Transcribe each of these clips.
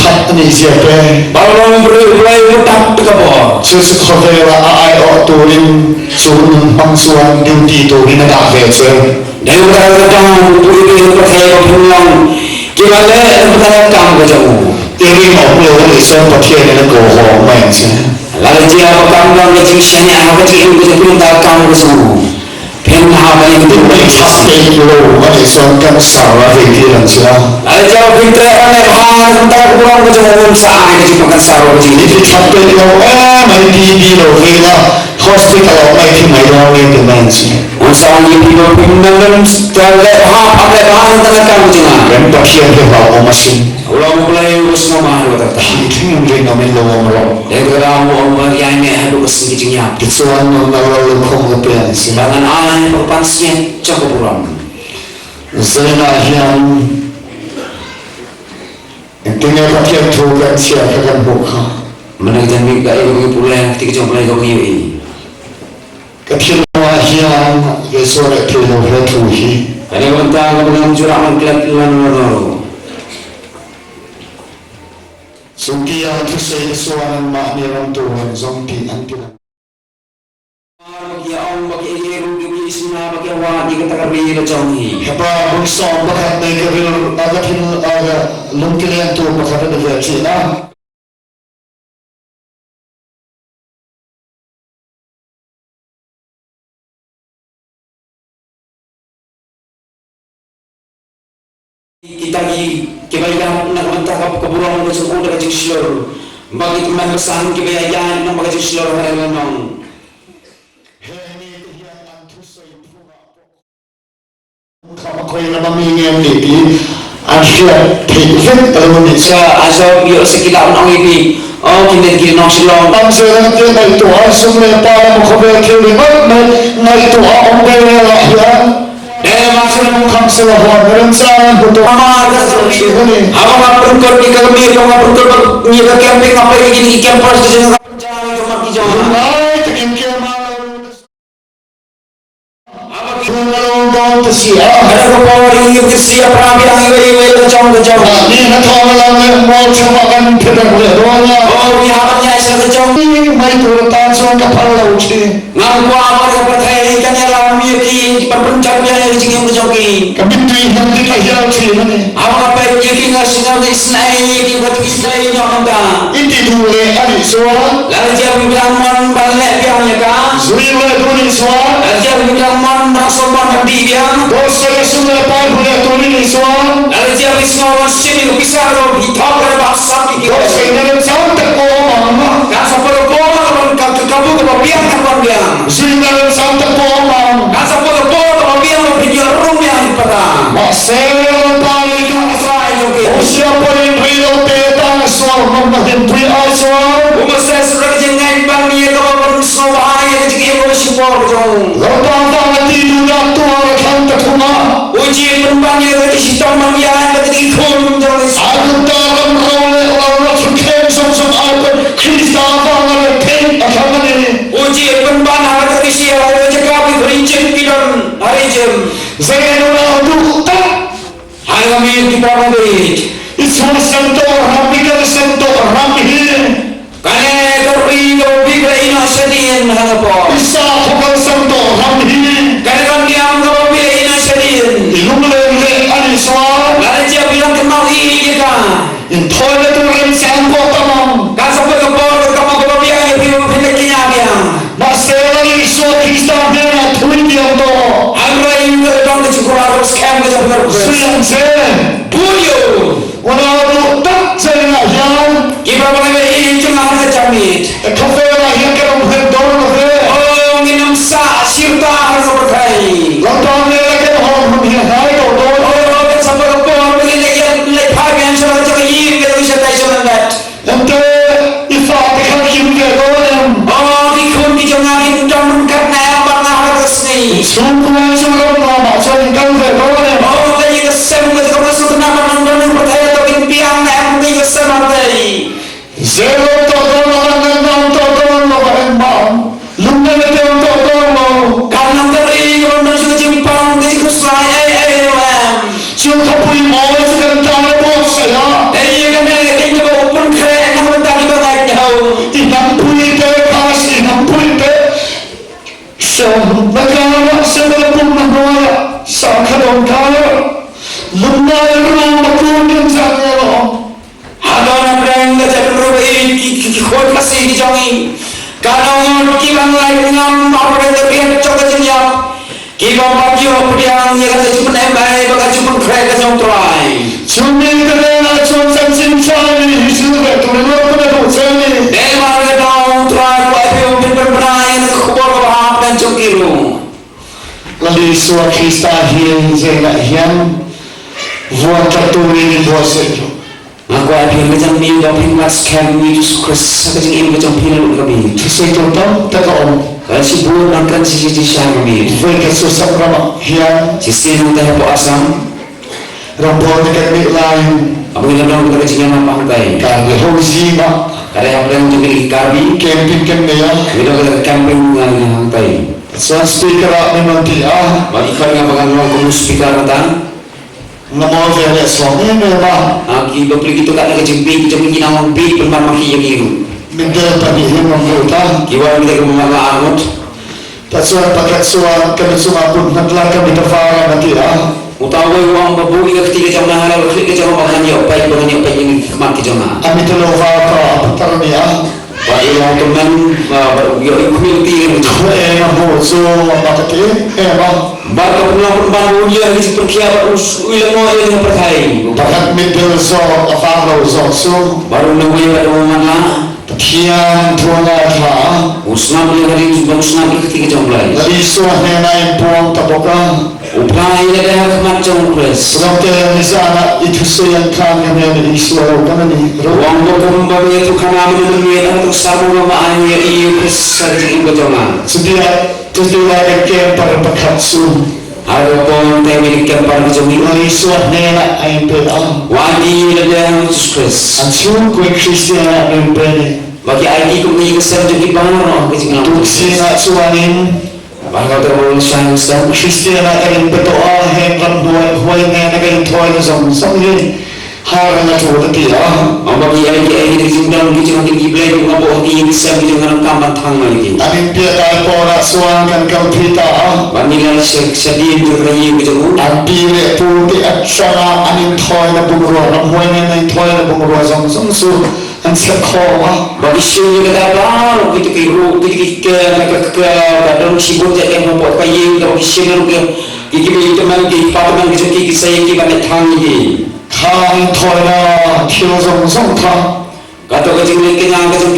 thắp anh diệp về bao lâu rồi một đập cái bộ chưa sức khó về là ai ở tù linh xuống băng xuống điều đi tù linh đã về chơi nếu ta trong tụi đi có thể có phương lòng chỉ là lẽ ta cầm cái chồng tiêu đi một lối để xem có thiên nên cổ hồ mạnh chứ là chỉ là cầm lòng cái chữ sáng nhà cái chữ cái phương ta cầm cái chồng偏好的一个因为他被路我哋想跟少了这啲人知道来叫平台上来看到不光个种我们啥个就不跟啥个就你哋他被路咪啲路去啦 hospital 咪聽咪咯呢啲咩事我上一批个平台上在来哈在哈在那干不进啊人不偏嘅話我咪先我老不来我什么嘛我得聽唔見我咪路我咯那個啦我也沒還不個事情呀啲做我路空嘅變先 Jangan aneh berpasien cukup kurang. Zena yang intinya pakai tugas siapa yang buka. Mana kita minta itu pula ketika jumpa lagi kau ini. Ketika yang Yesus itu bertuhi. Kalau kita dengan curang mengklat Tuhan menurut. Sukia itu saya suara mak orang Tuhan zombi antiran. Bagi orang bagi ibu bagi isna bagi awak jika tak kerja kita jauhi. Haba bersama bakat negeri agak lungkiran tu bakat negeri Cina. Kita kebaikan nak mentah keburuan bersyukur dengan jisur. Bagi teman pesan kebaikan nak bagi jisur hari menang. Kalau kau yang nama ingin ini, asyik tidak terlalu Sa azab yo sekitar orang ini. Oh kita nak silong. Tamsilan dia naik Tuhan semua para mukhabir kirimat naik Tuhan orang lah ya. Masih mukam selawat berencana untuk Apa perukar di kami apa perukar ni ke camping apa ini campus di sini jalan ke mak jauh. naik ke malam. Apa Kalau tersiap, ada kepala ini siap rapi yang ini jauh ke jauh. ni nak tahu malam mau coba kan pedang berdoanya. Oh ni hanya saya ke jauh. Ni mai turun tangan kapal laut ni. Ngaku apa ke percaya kan yang lami ki perpencapnya yang jauh ke jauh ki. Kami tu yang kita hilang sini ni. Apa yang kita sinau di snai di batu snai yang ada. Ini dulu adik suara. Lalu dia bilang man balik dia kan. Zuri boleh suara. Lalu dia bilang man rasulullah nabi dia. Dosa semua apa boleh tulis suara. Lalu dia bismillah sini bisa lo hitam ke bahasa ki. Dosa dalam santak orang. Kan sampai bola kan kamu ke biang kan dia. Zuri dalam santak orang. Kan sampai bola biang lo video room yang pada. Masalah paling siapa yang berilau tentang suara memahin beriau suara. Umat saya sudah jangan bang ni kalau berusaha bahaya jadi yang bersyukur jauh. Lepas tangan tidur dan tuan kantor rumah. Uji penumpang yang ada di situ mengiakan ketika ikut jauh. Aku dalam roleh orang sukem sumsum apa kita bangun pen akan ini. Uji penumpang ada di sini ada cakap berincin pidon hari jam. Saya nak duduk tak. Hari kami kita beri. Itu sentuh rapi dan sentuh rapi. Karena terpilih bigla ina sedih apa? Bisa bukan sentuh rapi. Karena dia anggap bigla ina sedih. Ilmu lele ani suara. Lalu dia bilang kenal ini kita. Toilet tu rencana tamam. Kan sampai ke bawah kamu ke bawah yang dia pendeknya dia. Masalah isu kita bela tuin dia tu. Agak ini orang tu cukup harus scam ke jauh terus. Siang sen. Puyo. Walau tak saya yang. Kita boleh ini cuma ada jamit. Kafe lah yang kita berdor kafe. Oh minum sah sirta harus berkai. Lantaran lagi orang menghai kau tu. Oh kan sampai ke bawah begini yang lepas yang sudah jadi kita bisa tahu sangat. Nanti ifadahkan kita orang. Oh dikun di jangan hindam karena apa harus ni. Sungguh sungguh lama saya kafe orang. Oh tadi kesem ke kamu sudah nama nonton percaya tu impian nak ambil kesem tadi. Zero total orang total orang bang. Lumba itu total. Karena tadi kalau sudah jimpang di kusai lam. Cuma pun mau sekarang tahu bos saya. Jadi kan dia kita bawa Sông là cao sẽ là bụng mà nói sao khá đồng cao lúc này rô mà cô nhân rằng nha lọ Adon brand da jabro ki khol kasi ki jongi kanong ki bang lai ngam opere da biak chok ka jinya ki bang ba ki opriang ye ka chupan em bai ba ka chupan khre ka jong trai chúng mình cái này là chúng dân sinh trai đi sư về tụi nó có thể đủ chơi đi de ma ga dong trai ko ai pyo bin ban banai na khobor ko ha dan chok ki ru là đi xua Krista hiền dễ lại hiền vua cho tôi đi vua sự aku ai pyo ka jang ni do pin mas kan ni Jesus Christ ka jing im ka jong pin lu ka bi thì xây tôi tâm tất cả ông ka si bu nan kan si sha ka bi với cái sự sắp ra hiền si sin ta po asam rong bò thì cái bị lai abu ina dong ka jing ma pang kai cả người hôn gì mà kada yang đang jadi kabi camping kem này á kita kada camping yang tai so speaker ni nanti bagi kau yang bagan orang kamu speaker kata namo về để sống như này mà aki bapli kita kat nak jempi kita pergi nama bi pembar maki yang itu mình đều phải đi hiền lòng người ta kiwa kita ke mama amut ta suan pakai suan kami semua pun nak kami terfaham nanti utawa uang babu kita ketika jam nahar lalu kita jam makan yo baik ini kemat kita mah kami terlalu faham apa terni baik yang teman yo community yang itu ho so apa kata bang baru pulang baru dia di perkia ulama yang percaya pakat middle so apa lo so baru nunggu baru mana kian tuana tha usnam yang hari usnam ketika jam lain lagi so henai puang taboka upaya dah kemat jam plus Seperti misalnya itu yang kami yang isu kan ni. Wang bokom babi itu karena menemukan untuk sabu nama ayah iu kesal jadi berjamaah. Sedia yang pada pakatsu. Ada pun temi kempar berjamaah. Lagi suat nela ayam beram. Wadi ledang Yesus. Ancu kue Kristian ayam beram. Bagi ayah kami kesal jadi bangun kecil. Tuksi nak suanin. Bangga terlalu sayang sedang. Kristian ayam berdoa hendak buat huai nengen tuai zong zong ni. Hari nak tuh tadi Bagi ayah di sindang kecil nanti dibelah dengan bawa ini bisa dengan kamar tangga ini. Amin dia tak pernah suangkan kau pita. Bagi sedih juga ini kecil. Abi le putih acara anin toy na bungro, namuai na toy na bungro zong zong su an sekolah. Bagi siapa kita apa? Kita kira kita dalam sibuk jadi membuat kayu. Bagi siapa kita teman kita paman kita saya kita banyak tanggi. Kang toy na kilo zong zong kang. Kata kecil kenyang kecil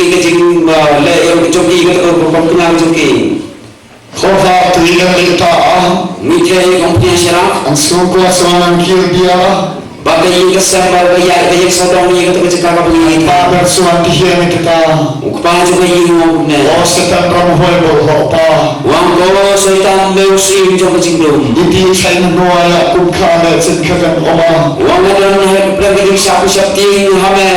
le yang kecil kita kenyang kecil. Khofa tuigan kita Mithai komputer syaraf. an suku asaman kir dia. Bagi kesan berbayar banyak sodong ni kata kecil kakak punya kita. Pamer suan tihian kita. Ukpah juga ini maupun. Oh setan ramhoi bolhopa. Wang go setan beusi jauh kecil belum. Iti chain noya kumkana cenkakan oma. Wang ada lagi siapa ting hame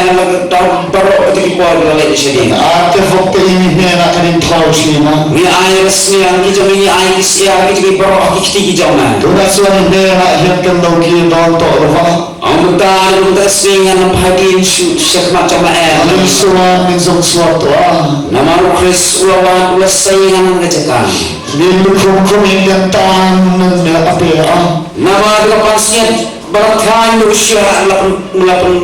tahu baru ketik kuat lagi sedih. Ate fokte ini hena kanin tau sina. Ni ayat siang kita ni ayat siang kita baru ketik jauh. Tuna suan hena hian loki don to roha. Kita singan pagi syakmat jamaah. Alim suan min zong suat toa. Nama Kris ulawan ulasayan ngecekang. Min kum yang tan na ape Nama kapasnya barakan usia lapan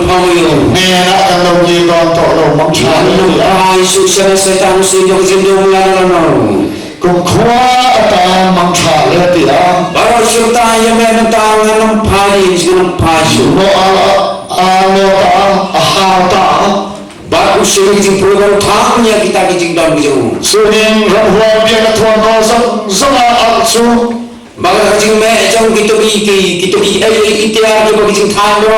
pamuyo. Nena kan loki don to lo mangchani. Ay susia setan sejauh jendung lalu. Kum khwa ata mangchale dia. Baru cerita yang menentang enam pagi sebelum pagi. No ala ta ta. Baru sering program tahunya kita kecil dan jauh. Sunin rahwa dia tuan no zong aksu. Bagai kecil macam kita bagi kecil tahu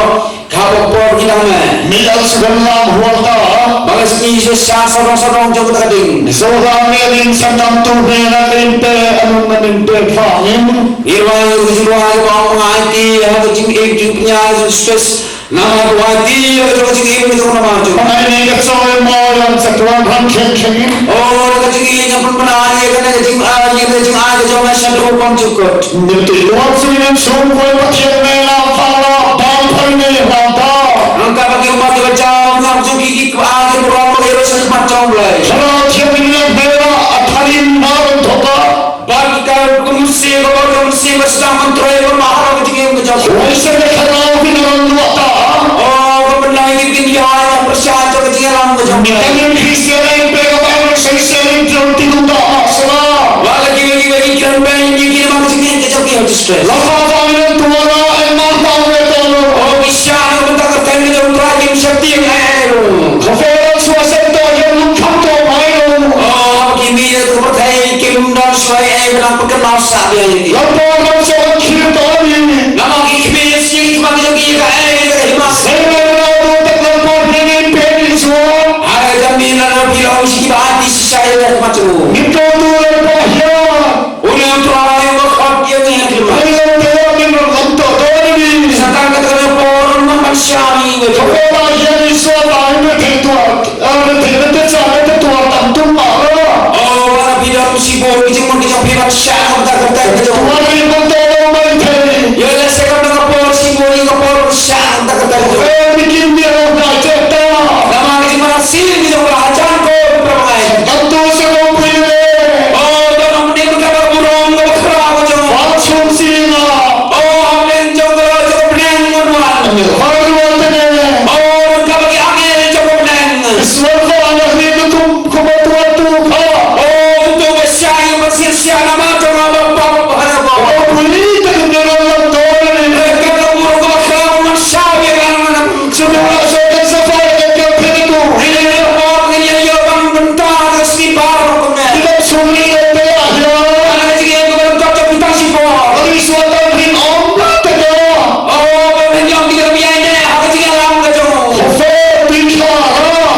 kapal port kita me. Mial sugan lam huwa ta. Bagai sini sodong jauh kita kading. Soha melin sanam tu nena limpe anu menimpe fangin. Irwan bang hati ada kecil punya stress. Nama wadi kecil itu nama tu. Ini kecil mau yang setuan ramken kengin. Oh kecil yang pernah kecil ada jauh macam rupam cukup. Nanti luar sini sungguh macam nela fala bangkai ni bangka. Angka bagi umat baca ngam gigi ada berapa macam macam mulai. Kalau tiap ini bela atas Alin maron thoka. bagi kau kumsi sedang mentroy bermahal ketika kejauh. Waisa lekharau binaran luata. Oh, benar ini dia yang percaya ketika lam kejauh. Mitangin Kristian yang pegawan sesiarin tidur tak masalah. Bagi kan banyak yang kira macam ni kejauh kejauh stress. Lakukan tuara emang tahu betul. Oh, bisa kita katakan kejauh terakhir seperti yang Kafiran suasana yang lukam tu main. oh, kini itu percaya kim dan suai benar perkenal sahaja ini. Lapor macam kita ni. Nama kini sih cuma kejauh kejauh mas. Saya tak lapor dengan penis semua. Ada jaminan lebih lama sih hati saya macam. Kita tu lapor ya. Ulang terakhir waktu dia ni kelima. Ayat dia memang untuk ni. Sekarang kata orang manusia ni. Kafiran yang suasana ini ketua. Ada cara ketua tentu marah. Oh, mana bidang musibah kejauh pihak syah kata kejauh. Tuan ini betul main. Ya, saya kata kapal musibah ni kapal syah kata kejauh. Bikin dia orang cerita. Nama kejauh mana sih kejauh belajar kau bermain. Tentu semua punya. Oh, dalam dia berkata burung berkerah kejauh. Macam sila. Oh, menjauh pening menuan. Haruan tene. Oh, kau bagi angin jauh pening. Semua anak ni tu kebetulan tu. Oh, untuk besar yang bersih-sih nama tu nama bapa ada bapa. Oh, boleh tak kena orang tu ni. Kata burung berkerah manusia yang mana Semua saya safar dekat pintu. ini orang yang bang bentar resmi baru kena. Tidak suri ada ya. Ada juga yang berbentuk bintang sipor. Hari suatu bin Allah tene. Oh, yang tidak biasa ada juga lam kejauh. Kafir bicara.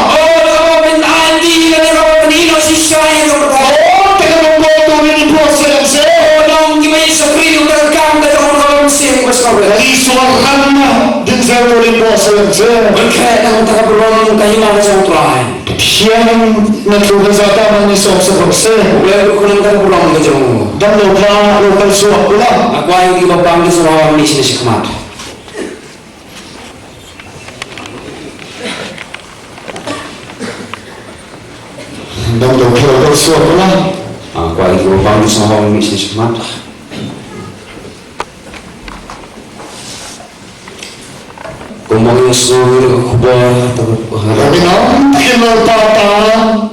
Oh, bintang di dan orang ini sisa yang berkata. Oh, tengah membuat ini proses saya. Oh, dong gimana sekali udah kam kejauh orang mesin bersama. Hari suaranya dan saya boleh proses saya. Berkaitan dengan berlalu kayu mana yang terakhir. Siang natural zata manusia seperti Boleh berkunjung ke pulau kejauh. dan lokal suap pula. Aku ayo di bapang di Sarawak ni sini sekemat. Dan lokal suap pula. Aku ayo di bapang di Sarawak ni sini sekemat. Kumpulnya seluruh kubur Tapi nam kita patah.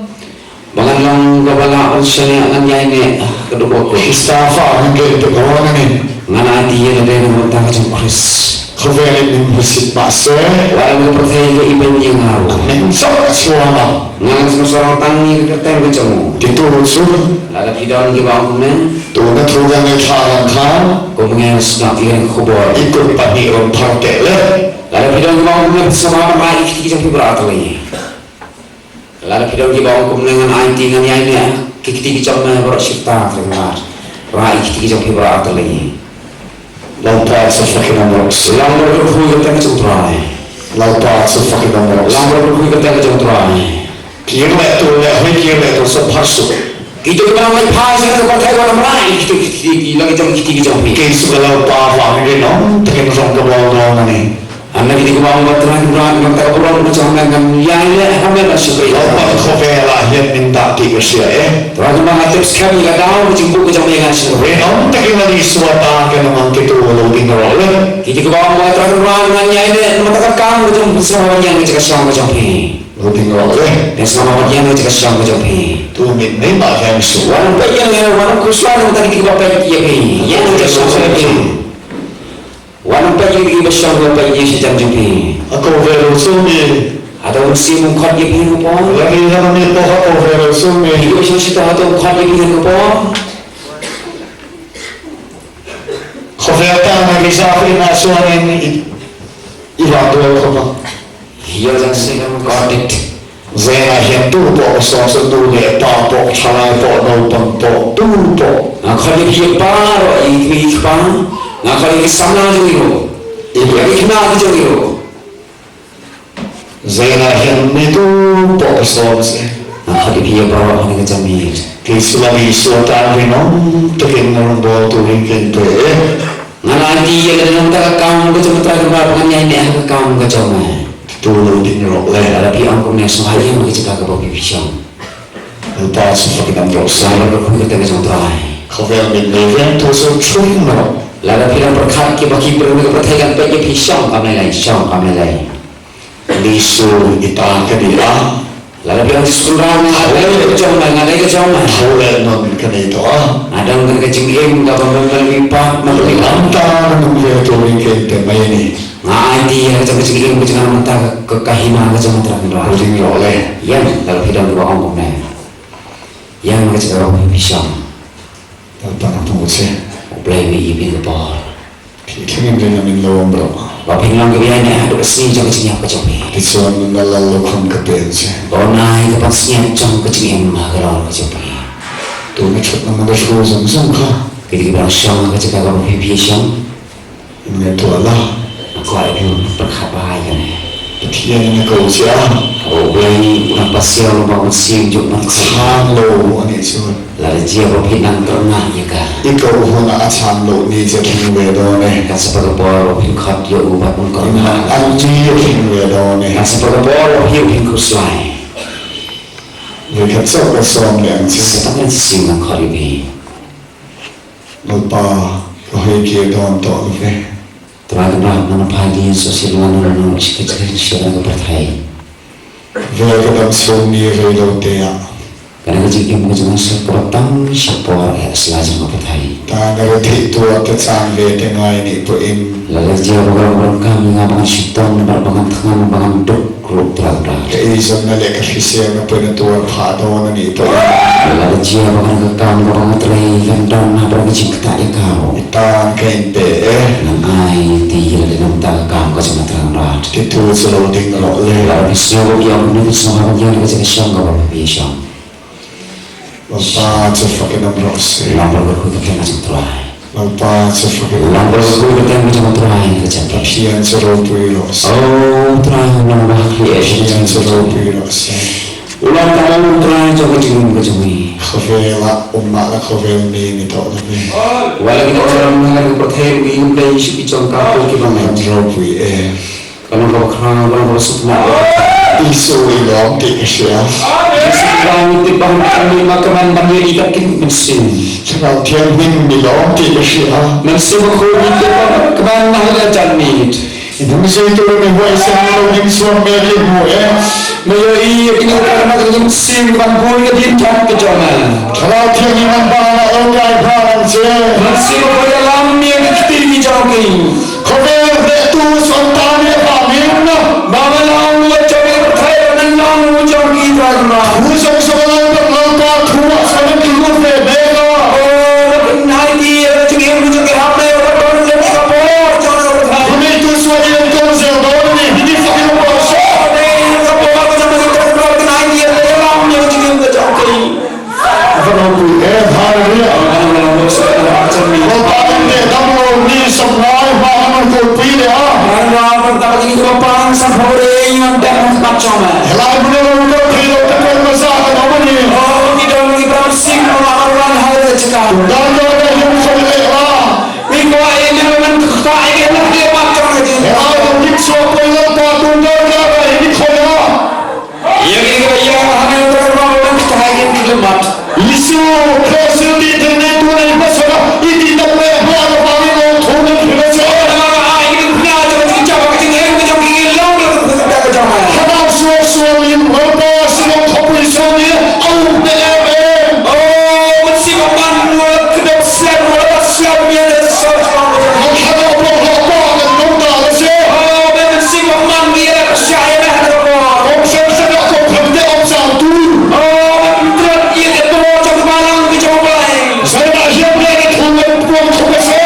Bangan lang gabala siya ni ang ini kedua ko. Istafa mungkin itu kawan ni. Ngana ati yan na rin ang taka sa Chris. Kafir ini musik masa. Wala mo percaya ka iban niya nga ako. Mensak suara. Ngana sa masarang tangi ka tayo ka mo. Diturut sur. Lala pidaw ng iba ako na. Tuhan tuhan yang cara kan. Kung mga snap yan kubur. Ikut pani orang partai le. Lala pidaw ng iba ako na sa mga maik kita sa vibrato ni. Lala pidaw ng iba ako na ng IT ng yan niya. Kikiti kita na berat sifat dengan maik kita sa vibrato ni. Lauta sefakin nomor. Lambar berkuih kata ke cutrai. Lauta sefakin nomor. Lambar berkuih kata ke cutrai. Kira tu le, kira tu sepasuk. Kita kena mai pas dengan partai orang lain. Kita lagi jam kita jam ni. Kes kalau apa ni nom, tekan orang kebawah ni. Anda kita kau buat terang terang kita orang macam dengan yang ni kami masih berada. Lauta kafir lah yang minta tiga sia. Terang terang kita sekali kita tahu jumpa ke jam yang asal. Renom tekan lagi suata kan memang kita walau tinggal le. Kita kau buat terang terang dengan yang ni mata kamu jam semua yang kita siang jam ni. Walau tinggal le. Dan semua yang kita siang jam ni. Tu min ni tak yang suat. Walau yang kusuan tadi kita buat dia ni. Yang kita siang ni. Walau yang kita siang jam ni. Aku verusumi. Ada usia mungkot dia pilih apa? Lagi yang ni poha aku verusumi. Hidup sesuatu atau mungkot dia pilih apa? Kafir tak nak risau ini nasuan ini. Iwan tu apa? Ia jangan sekarang mungkot. Zena yang tu po sosok tu dia tak po calai po nopang po tu po. Kalau dia baru ini ikhwan, kalau dia sama juga, dia kenal juga. Zena yang itu po sosok. Kalau dia baru ini kecamil. Kisulami suatan rinom tekin orang bawa tu ringkin tu. Nanti dia dalam tak kamu kecamil terang pengen ini kamu kecamil. Tu di nerok le. Tapi aku ni semua yang kita cakap kepada pisang. ta su fa kinam ro sa Saya berkuih kita ke jantrai. khavel min le ven to so chui no Lalu kita berkat kita bagi berumur perhatian bagi pisang kami lain, pisang kami lain. li su ita ka di a Lalu kita surang ada kejauhan, ada kejauhan. khavel non ka nei to a Ada orang kecing im, ada orang berlimpah, membeli am ta nang ve to ri ke te mai ni Nanti yang kecing im kecing mata kekahina kecing terang doa. ri ro le Yang lalu kita berdoa umumnya. Yang kecing orang pisang, ta ta na pu se boleh ibi kepal. thi thing rin min lo bro Baping lang gabihan niya, ada kesini jangan kecing yang kecing. ti son na la lo khon ka pen se Bonai ke pasnya jangan kecing im kalau kecing. to na chot na ma shu zam zam kha Kita bilang siang kecing kalau pipi siang. ne to la Aku ada pun berkhabar thi na ko sia Oh, ini orang pasir bangun siang juga nak chan lo ani chu lalu dia berpinang tengah ya kan. I ko ho na a chan lo ni je thing ve do ne Kan sebagai bor pingkat dia ubah pun kau na an ji thing ve do ne kan sebagai bor hiu pingku selai. ye ka so ka som le an chi Setangan siang nak kau lebih. lo pa ko he ke don to lo ve Teman-teman mana pagi sosial mana sikit-sikit siapa yang berthai. ve ka dam som ni ve lo te ya Karena kecil ibu jangan sepotong siapa selajang berthai. ta na thi to ta chan ve te ngai ni po im Lalu dia orang kami ngabangan siton, ngabangan tangan, ngabangan duk grup terang-terang. ke i son na le ka fi se na po na to pha do na ni po Lalu dia bahkan kekam orang terlai kandang apa kecil tak kau. ta ka in pe Nang ai tiada dalam tak kau kau cuma terang rat. ti tu so lo ding lo le Lalu siapa yang menulis semua yang kecil siang kau berpisah. lo pa chu fa ke nam ro se Lalu berkuih kita macam terai. lo pa chu fa ke Lalu berkuih kita macam terai kecil. pian chu ro pui lo se Oh terai nama bahagia. pian chu ro pui lo se Ulang tahun terai coba cium kecil. khavel la umma la khavel ni to lo ve Walau kita orang mengenai perthai ini dari si picong kau kita man macam. ro pui Kalau kau kerana kalau sukma. i so i lo ti ke sia Sekarang itu bangkang makaman banyak ikat kita mesin. chana thian min ni lo ti ke sia Mesin aku itu keman mahal janit. idum se to me ho se lo ning so me li mo Maya iya kini karena kita mesin bangkul ke dia tak kejaman. chana thian ni man ba la o kai ba ran se Mesin aku dalam yang kita ini jauhi. khavel ve tu son ta ni ba mi na Bapa lalu macam perthai dan lalu jauhi terima. hu so so lo lo ka thu so ni ku ve be lo Oh, nanti jadi macam apa yang orang lebih kapor jangan perthai. ni tu so ni ko se do ni ni fa ke mo so fa lo pui bha ri lo pa ne dam lo ni som nai ba man ko pui le a helai bu lo ko thi lo ta ko ma sa ka no ni da lo da yum so le a helai bu ni so ko lo ta tu do da ba ni ko ya isu ko se di de ne tu ne ba so i di da me ba lo ba ni lo thu ni ki le so kada so so yin lo ba so ko pui so ni au de le be lo kada lo lo ba le lo da le se ko se se da ko pham de om sa tu se da je be ni thu le ko ko se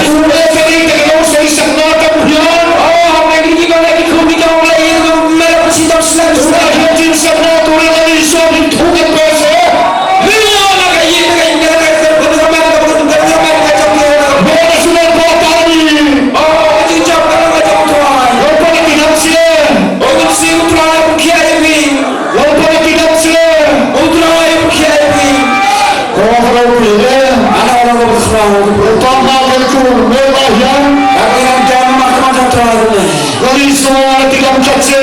tu le se ni de lo se sa na ta pu ya tu da je tin sa na tu le ni so ni thu ke pe se be na su le ba ta ni lo pa ni nam se lo pa ni nam se ko ho ro ni le lo pa ma ke ku me ba ya lo ni so ti kam chat se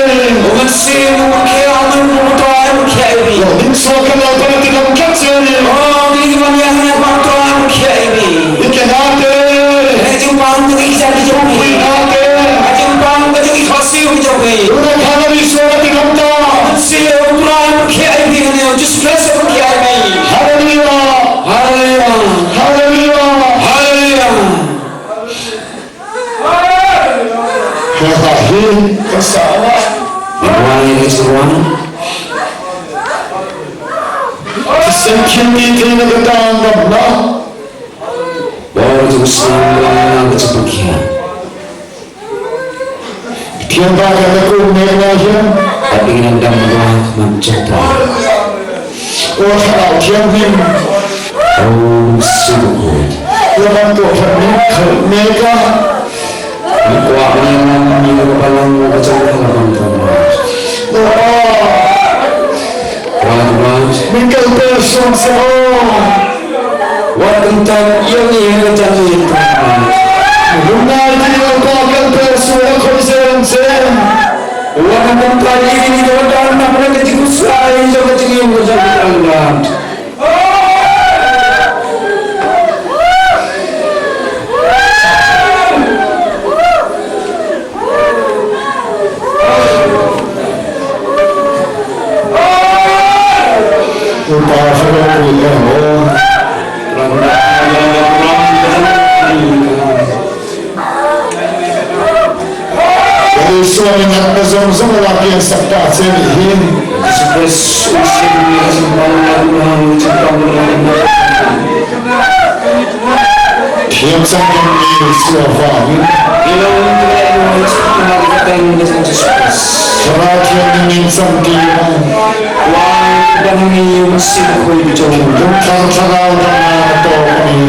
umat simu kaya aman mutuan kaya ini Din so kalau pada tidak kecil. oh ini kami hanya mutuan kaya ini Ikanate. jumpang tu kita dijumpai Ikanate. jumpang tu kita kasih dijumpai Udah kalau disuruh tidak tahu. simu mutuan kaya ini ni just bless kaya ini Haleluya. haleluya Haleluya. haleluya Kehadiran kesalah. Tuhan Tuhan Sekian itu yang kita anggaplah. baru bersama kesepian Tiada kata ku mengajar. tapi kita Tuhan mencoba Oh kalau tiangin. oh sungguh Tuhan Tuhan mereka. kuat menyelamatkan kebalang kecelakaan Tuhan Doa. Tuhan Mingkau bersung semua. waktu yang ini terjadi Tuhan Benar dia bakal bersung konsen. waktu tadi ini Tuhan nak kecil saya juga kecil yang Tuhan Tuhan sudah punya. Jadi suami nak bersung lagi yang sabda sendiri. Tiap sampai ni suara ni. Perhatian ini sampai. Bukan terlalu atau ni.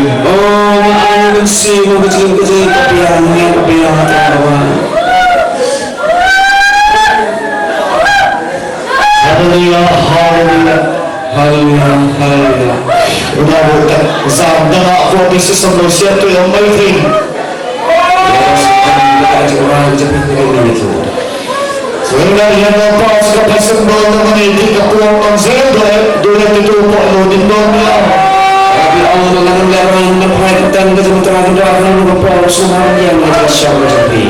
Haleluya, haleluya. Udah bukan. Sabda aku di sesuatu siapa yang baik. Sehingga yang lepas kepada sembah meniti kekuatan sehingga dunia itu perlu dibangun. Tapi Allah mengajarkan perhatian kesementara dalam beberapa semua yang bersyukur seperti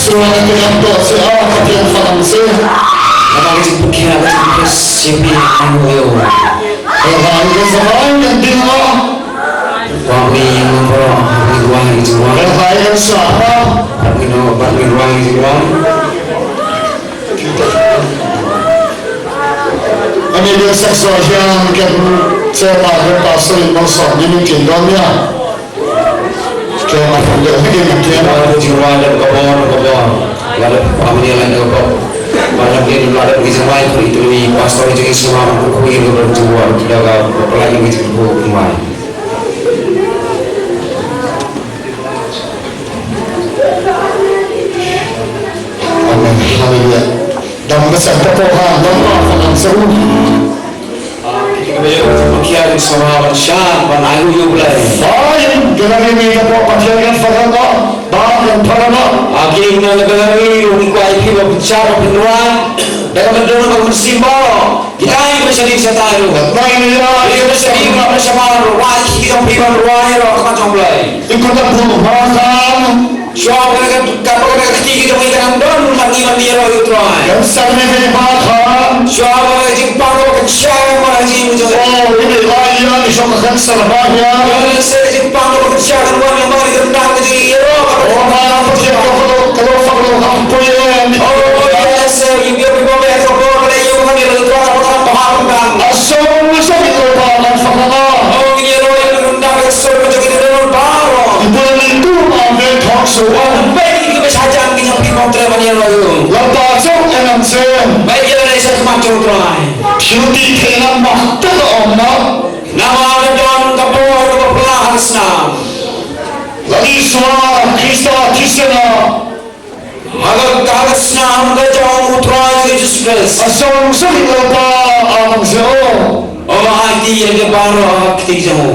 Suara yang doa saya kepian falang saya. Kapag si Pukira at si Sipi ang uyo. Bahan ke zaman yang tinggal. Wami yung bro, pagkiruang yung siwang. Bahan yang sama. Pagkiruang yung siwang. Ini dia seksual yang kan saya mahu pasal masuk ini kindomnya. Kaya mafunda lagi mungkin. Kalau siwang dan kabon. Lalu kami yang lain kabon. Banyak yang ada di siwang itu di pastor itu semua kukuin itu berjuang. Tidak apalagi itu kumai. Amin. Haleluya. Dan besar pepohan dan falang seru. Pukira yung sama siya, panayo yung bulay. Baik, kita ini dapat pakai falang bahkan parama. Aking na nagalari yung ikuay kiba bicara pinuan daga mendono ng musimbo gitahin ko siya din sa tayo Baik ini ya. iyo na siya din na siya mga ruway kitang piban ruway ro kamatong bulay Ikut aku bahkan siya kapag nagkikita mo ikan doon mag-iman niya ro yung troy yang sana ini bahkan. siya mga jimpang ko siya mga jimpang Oh ini lagi yang disokkan serabahnya. yung sa jimpang ko siya kan wala yung mga gandang ko jiyo Oh mana pergi kalau fakir kampuyen. oh yes yung yung mga ko yung kami ro yung troy paham bang Asal sakit lebaran fakir. oh giro yung gandang ko sa ko jiyo doon baro Bulan itu ambil talk show. baik itu saja ang ginang kontra man yan lalu Lepas itu enam sen. baik yan ay sa kumacong troy Beauty kena mahta omna. nama ada don kapor kapelahan na Lagi suara Krista Kisena. agak kagas na ang gajang utroy Jesus Christ Asal sakit lebaran amang seo. o mahati yan yung baro akitig sa mo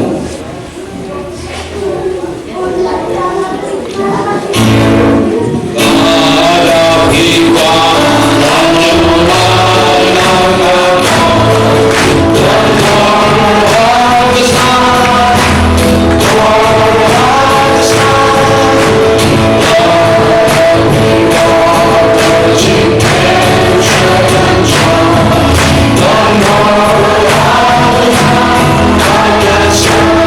Don't know how to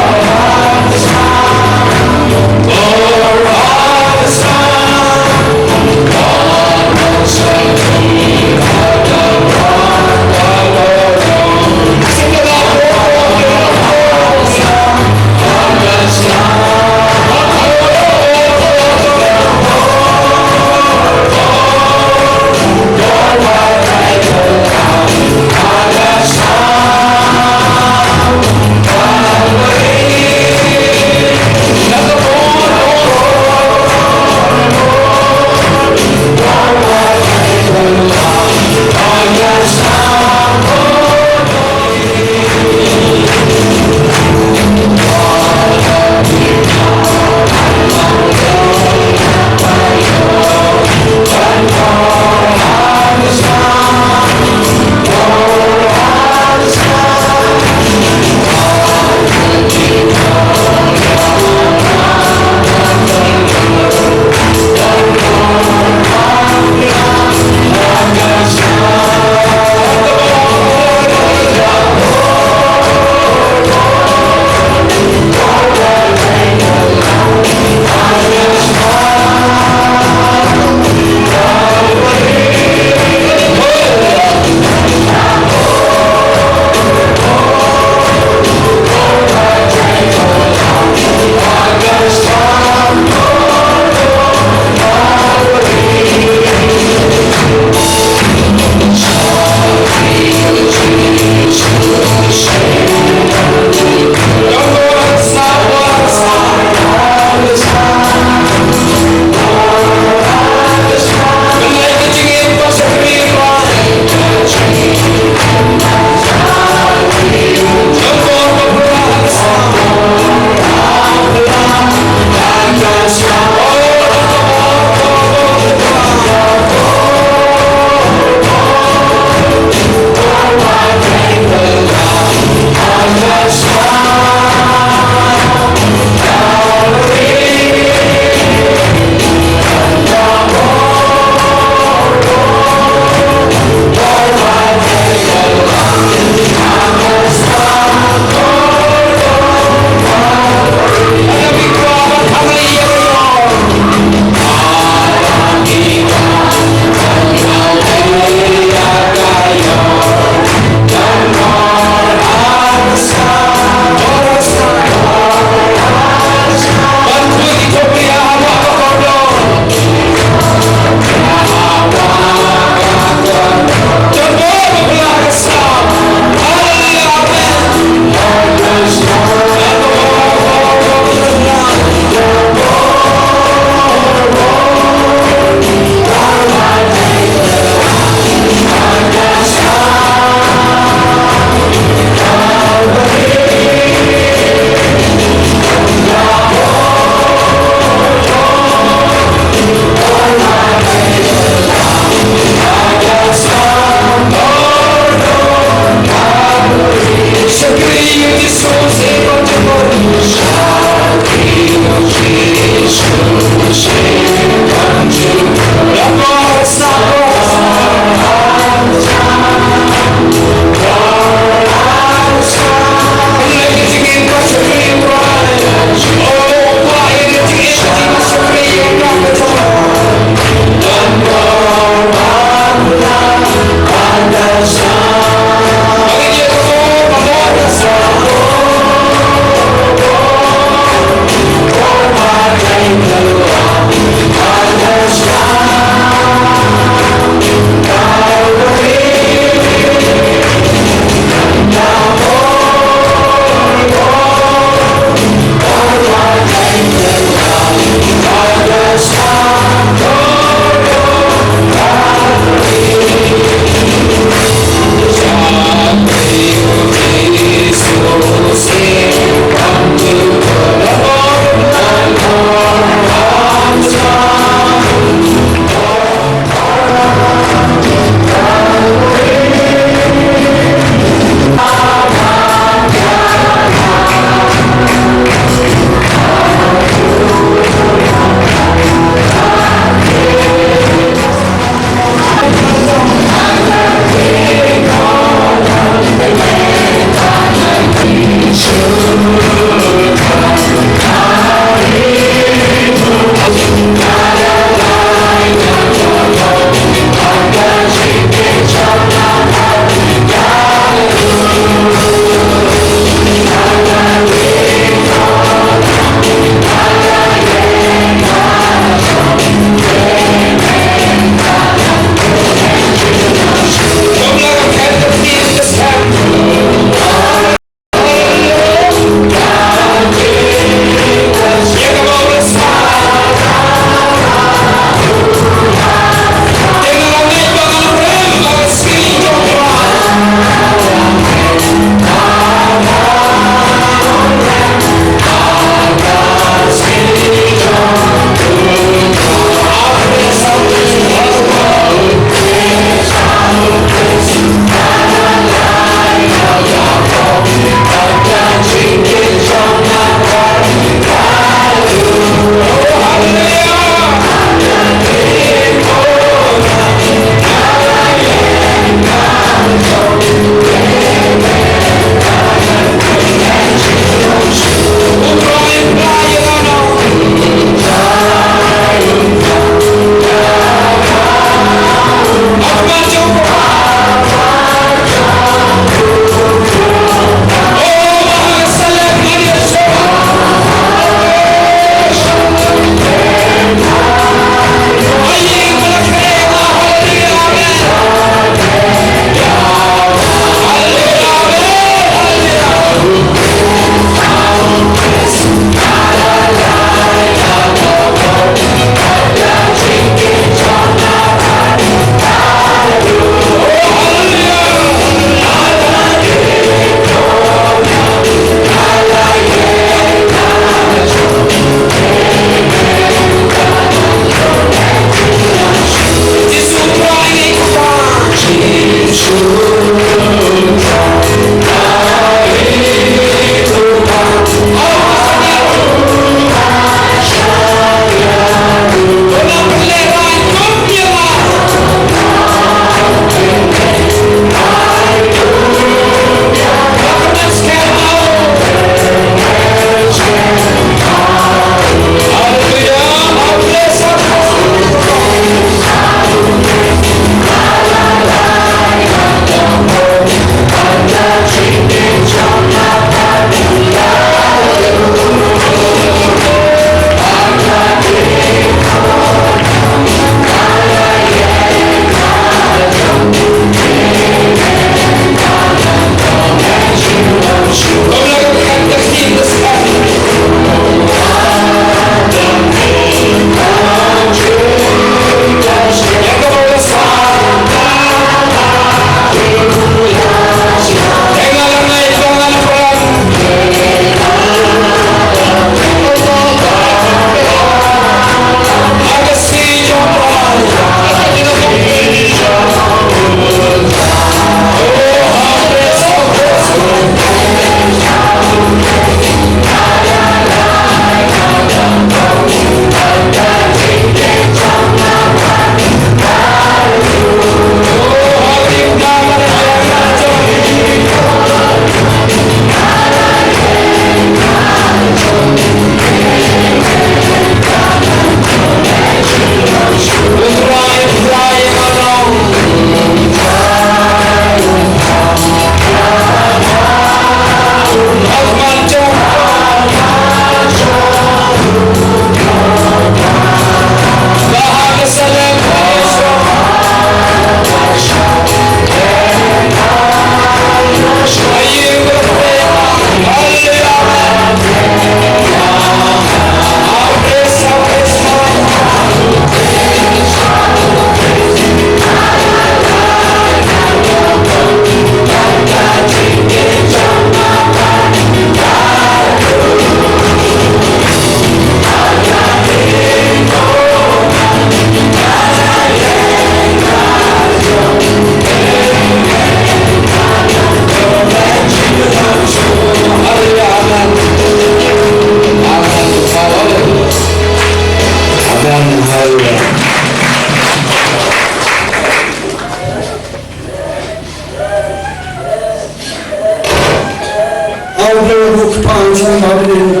Buk Panjang Babin.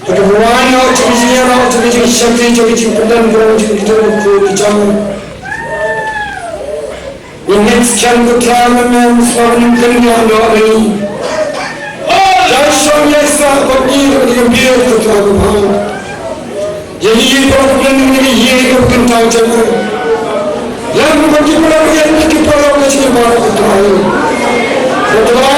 Kedua-duanya jenisnya orang jenis syakti jenis pedan orang jenis itu kejam. Yang sekian keterangan seorang kalian doa ini. Jangan soalnya sah bagi ketika biar keterangan. Jadi ini orang ini ini kentang jangan. Yang bagi orang yang kita orang macam mana keterangan. Keterangan